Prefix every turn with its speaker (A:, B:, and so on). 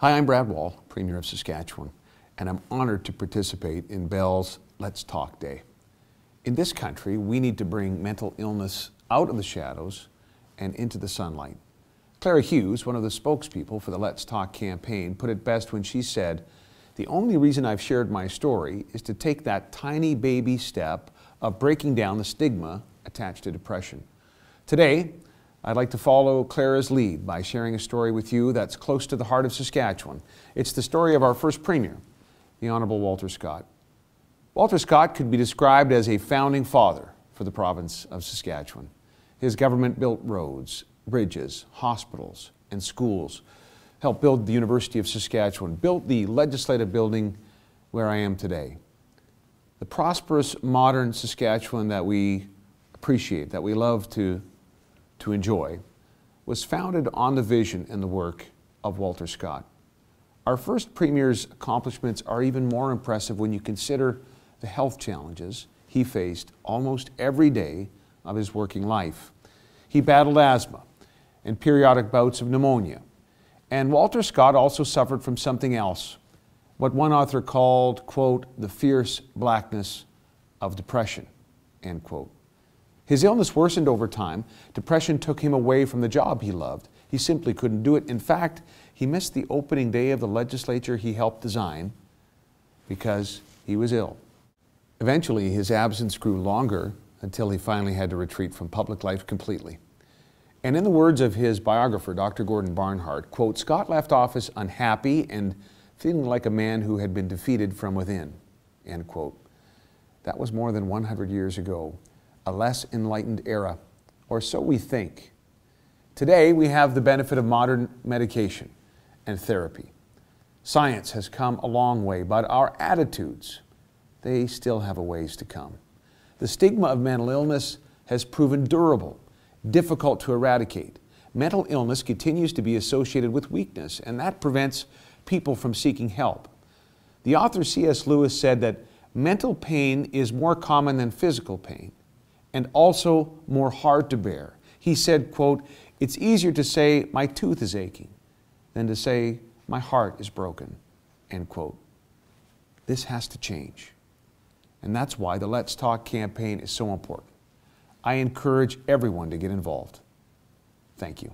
A: Hi, I'm Brad Wall, Premier of Saskatchewan, and I'm honored to participate in Bell's Let's Talk Day. In this country, we need to bring mental illness out of the shadows and into the sunlight. Clara Hughes, one of the spokespeople for the Let's Talk campaign, put it best when she said, "The only reason I've shared my story is to take that tiny baby step of breaking down the stigma attached to depression." Today, I'd like to follow Clara's lead by sharing a story with you that's close to the heart of Saskatchewan. It's the story of our first Premier, the Honourable Walter Scott. Walter Scott could be described as a founding father for the province of Saskatchewan. His government built roads, bridges, hospitals, and schools, helped build the University of Saskatchewan, built the legislative building where I am today. The prosperous, modern Saskatchewan that we appreciate, that we love to enjoy, was founded on the vision and the work of Walter Scott. Our first Premier's accomplishments are even more impressive when you consider the health challenges he faced almost every day of his working life. He battled asthma and periodic bouts of pneumonia. And Walter Scott also suffered from something else, what one author called, quote, "the fierce blackness of depression," end quote. His illness worsened over time. Depression took him away from the job he loved. He simply couldn't do it. In fact, he missed the opening day of the legislature he helped design because he was ill. Eventually, his absence grew longer until he finally had to retreat from public life completely. And in the words of his biographer, Dr. Gordon Barnhart, quote, "Scott left office unhappy and feeling like a man who had been defeated from within," end quote. That was more than 100 years ago. A less enlightened era, or so we think. Today, we have the benefit of modern medication and therapy. Science has come a long way, but our attitudes, they still have a ways to come. The stigma of mental illness has proven durable, difficult to eradicate. Mental illness continues to be associated with weakness, and that prevents people from seeking help. The author C.S. Lewis said that mental pain is more common than physical pain, and also more hard to bear. He said, quote, "It's easier to say my tooth is aching than to say my heart is broken," end quote. This has to change. And that's why the Let's Talk campaign is so important. I encourage everyone to get involved. Thank you.